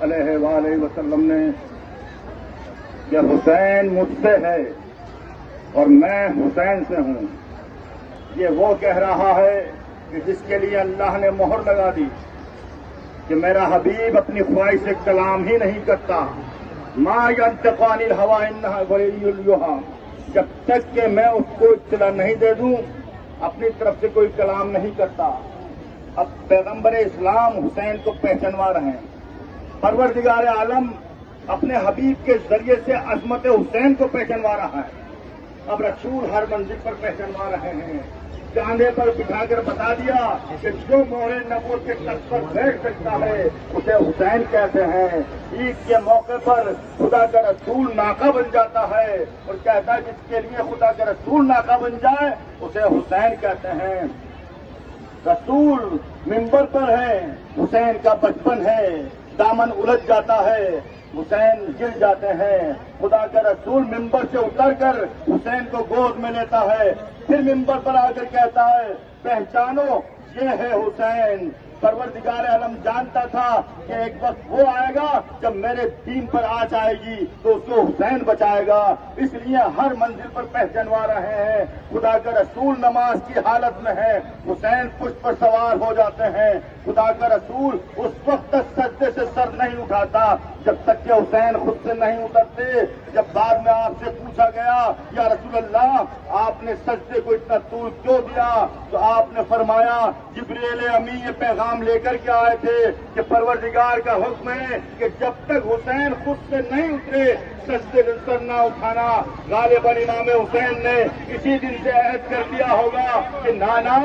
علیہ وآلہ وسلم نے کہ حسین مجھ سے ہے اور میں حسین سے ہوں، یہ وہ کہہ رہا ہے کہ جس کے لیے اللہ نے مہر لگا دی کہ میرا حبیب اپنی خواہش سے کلام ہی نہیں کرتا، ما ينطق عن الهوى انه وحی یوحی، جب تک کہ میں اس کو اطلاع نہیں دے دوں اپنی طرف سے کوئی کلام نہیں کرتا۔ اب پیغمبر اسلام حسین کو پہچانوا رہے ہیں، پروردگار عالم اپنے حبیب کے ذریعے سے عظمت حسین کو پہچانوا رہا ہے۔ اب رسول ہر منزل پر پہچانوا رہے ہیں، کاندھے پر بٹھا کر بتا دیا کہ جو مہر نبوت کے تخت پر بیٹھ سکتا ہے اسے حسین کہتے ہیں۔ عید کے موقع پر خدا کا رسول ناکہ بن جاتا ہے اور کہتا ہے جس کے لیے خدا کا رسول ناکہ بن جائے اسے حسین کہتے ہیں۔ رسول منبر پر ہے، حسین کا بچپن ہے، دامن الجھ جاتا ہے، حسین گر جاتے ہیں۔ خدا کا رسول منبر سے اتر کر حسین کو گود میں لیتا ہے، پھر منبر پر آ کر کہتا ہے پہچانو یہ ہے حسین۔ پروردگار عالم جانتا تھا کہ ایک وقت وہ آئے گا جب میرے دین پر آنچ آئے گی تو اس کو حسین بچائے گا، اس لیے ہر منزل پر پہچانوا رہے ہیں۔ خدا کا رسول نماز کی حالت میں ہے، حسین پشت پر سوار ہو جاتے ہیں۔ خدا کا رسول اس وقت تک سجدے سے سر نہیں اٹھاتا جب تک کہ حسین خود سے نہیں اترتے۔ جب بعد میں آپ سے پوچھا گیا یا رسول اللہ آپ نے سجدے کو اتنا طول کیوں دیا، تو آپ نے فرمایا جبریل امی یہ پیغام لے کر کے آئے تھے کہ پروردگار کا حکم ہے کہ جب تک حسین خود سے نہیں اترے سجدے سے سر نہ اٹھانا۔ غالباً امام حسین نے اسی دن سے عہد کر دیا ہوگا کہ نانا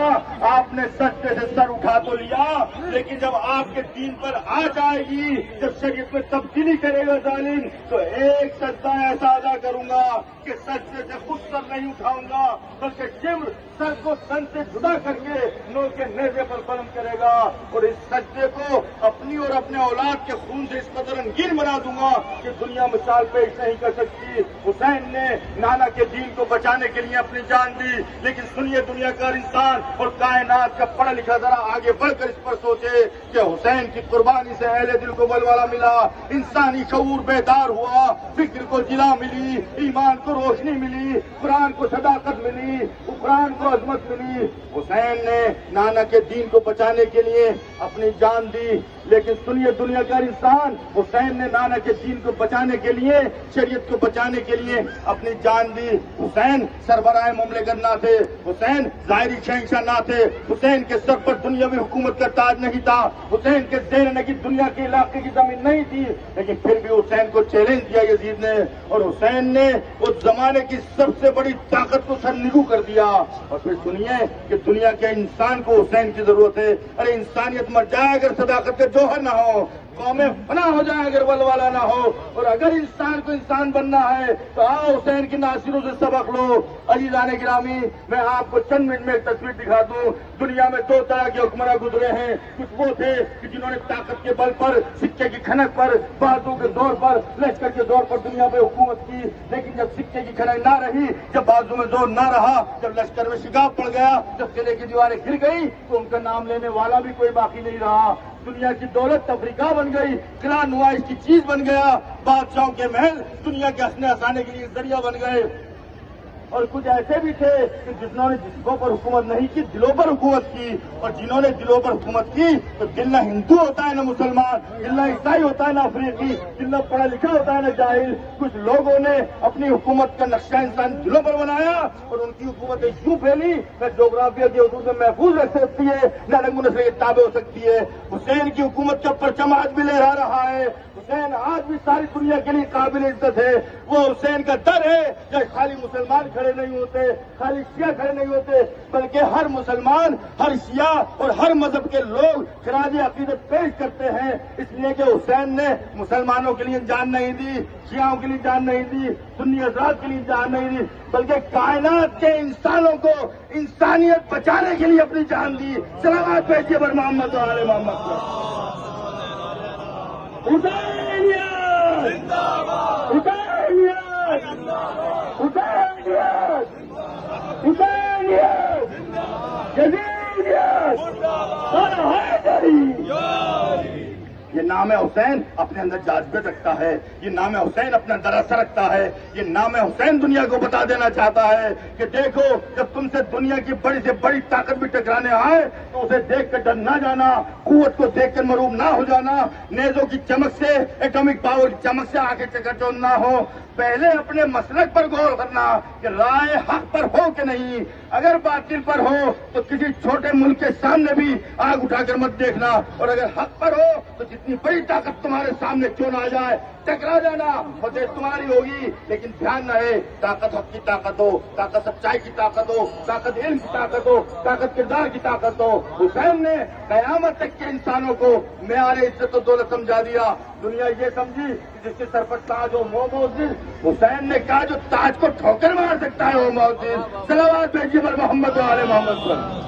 آپ نے سجدے سے سر اٹھا تو لیا لیکن جب آپ کے دین پر آ جائے گی، جب شریعت میں تبدیلی کرے گا ظالم تو ایک سجدہ ایسا ادا کروں گا کہ سجدے سے خود سر نہیں اٹھاؤں گا بلکہ جبر سر کو تن سے جدا کر کے نو کے نیزے پر بلند کرے گا، اور اس سجدے کو اپنی اور اپنے اولاد کے خون سے اس قدر رنگین بنا دوں گا کہ دنیا مثال پیش نہیں کر سکتی۔ حسین نے نانا کے دین کو بچانے کے لیے اپنی جان دی، لیکن سنیے دنیا کا انسان اور کائنات کا پڑھا لکھا ذرا آگے بڑھ کر اس پر سوچے کہ حسین کی قربانی سے اہل دل کو بلوالا ملا، انسانی شعور بیدار ہوا، فکر کو جلا ملی، ایمان کو روشنی ملی، قرآن کو صداقت ملی، قرآن کو عظمت ملی۔ حسین نے نانا کے دین کو بچانے کے لیے اپنی جان دی، لیکن سنیے دنیا کا انسان، حسین نے نانا کے دین کو بچانے کے لیے، شریعت کو بچانے کے لیے اپنی جان دی۔ حسین سربراہ مملکت نہ تھے، حسین ظاہری شہنشاہ نہ تھے، حسین کے سر پر دنیاوی حکومت کا تاج نہیں تھا، حسین کے زیر نگی دنیا کے علاقے کی زمین نہیں تھی، لیکن پھر بھی حسین کو چیلنج دیا یزید نے، اور حسین نے اس زمانے کی سب سے بڑی طاقت کو سر نگو کر دیا۔ اور پھر سنیے کہ دنیا کے انسان کو حسین کی ضرورت ہے۔ ارے انسانیت مر جائے اگر صداقت کے جوہر نہ ہو، قومیں فنا ہو جائیں اگر ولولا نہ ہو، اور اگر انسان کو انسان بننا ہے تو آؤ حسین کی ناصروں سے سبق لو۔ عزیزان گرامی، میں آپ کو چند منٹ میں ایک تصویر دکھا دوں۔ دنیا میں دو طرح کے حکمراں گزرے ہیں، کچھ وہ تھے کہ جنہوں نے طاقت کے بل پر، سکے کی کھنک پر، بازو کے زور پر، لشکر کے زور پر دنیا میں حکومت کی، لیکن جب سکے کی کھنک نہ رہی، جب بازو میں زور نہ رہا، جب لشکر میں شگاف پڑ گیا، جب قلعے کی دیواریں گر گئی تو ان کا نام لینے والا بھی کوئی باقی نہیں رہا۔ دنیا کی دولت تفریقہ بن گئی، قلعہ نمائش کی چیز بن گیا، بادشاہوں کے محل دنیا کے ہنسنے ہنسانے کے لیے ذریعہ بن گئے۔ اور کچھ ایسے بھی تھے کہ جنہوں نے جسموں پر حکومت نہیں کی، دلوں پر حکومت کی، اور جنہوں نے دلوں پر حکومت کی تو دل نہ ہندو ہوتا ہے نہ مسلمان، دل نہ عیسائی ہوتا ہے نہ افریقی، دل نہ پڑھا لکھا ہوتا ہے نہ جاہل۔ کچھ لوگوں نے اپنی حکومت کا نقشہ انسان دلوں پر بنایا اور ان کی حکومتیں یوں پھیلی نہ جغرافیہ کی حدود میں محفوظ رکھ سکتی ہے نہ رنگ و نسل کے تابع ہو سکتی ہے۔ حسین کی حکومت کا پرچم آج بھی لہرا رہا ہے، حسین آج بھی ساری دنیا کے لیے قابل عزت ہے۔ وہ حسین کا در ہے کہ خالی مسلمان کھڑے نہیں ہوتے، خالی شیعہ کھڑے نہیں ہوتے، بلکہ ہر مسلمان، ہر شیعہ اور ہر مذہب کے لوگ خراج عقیدت پیش کرتے ہیں، اس لیے کہ حسین نے مسلمانوں کے لیے جان نہیں دی، شیعوں کے لیے جان نہیں دی، سنی حضرات کے لیے جان نہیں دی، بلکہ کائنات کے انسانوں کو انسانیت بچانے کے لیے اپنی جان دی۔ سلامات پیشیے پر محمد و آل محمد۔ حسینیت زندہ باد، حسینیت زندہ باد، حسینیت حسینیت یزیدیت حیدری یہ نام حسین اپنے اندر جاذبے رکھتا ہے، یہ نام حسین اپنے اندر اثر رکھتا ہے، یہ نام حسین دنیا کو بتا دینا چاہتا ہے کہ دیکھو جب تم سے دنیا کی بڑی سے بڑی طاقت بھی ٹکرانے آئے تو اسے دیکھ کر ڈر نہ جانا، قوت کو دیکھ کر مروب نہ ہو جانا، نیزوں کی چمک سے، ایٹمک پاور کی چمک سے آگے چکرچون نہ ہو، پہلے اپنے مسلک پر غور کرنا کہ رائے حق پر ہو کہ نہیں، اگر باطل پر ہو تو کسی چھوٹے ملک کے سامنے بھی آگ اٹھا کر مت دیکھنا، اور اگر حق پر ہو تو جتنی بڑی طاقت تمہارے سامنے کیوں نہ آ جائے ٹکرا جانا، فتح تمہاری ہوگی، لیکن دھیان رہے طاقت حق کی طاقت ہو، طاقت سچائی کی طاقت ہو، طاقت علم کی طاقت ہو، طاقت کردار کی طاقت ہو۔ حسین نے قیامت تک کے انسانوں کو معیار عزت و دولت سمجھا دیا، دنیا یہ سمجھی کہ جس کے سر پر تاج ہو وہ معزز، حسین نے کہا جو تاج کو ٹھوکر مار سکتا ہے وہ معزز، صلوات بھیجیے پر محمد و آل محمد پر۔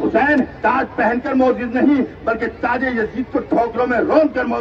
حسین تاج پہن کر معزز نہیں بلکہ تاج یزید کو ٹھوکروں میں رون کر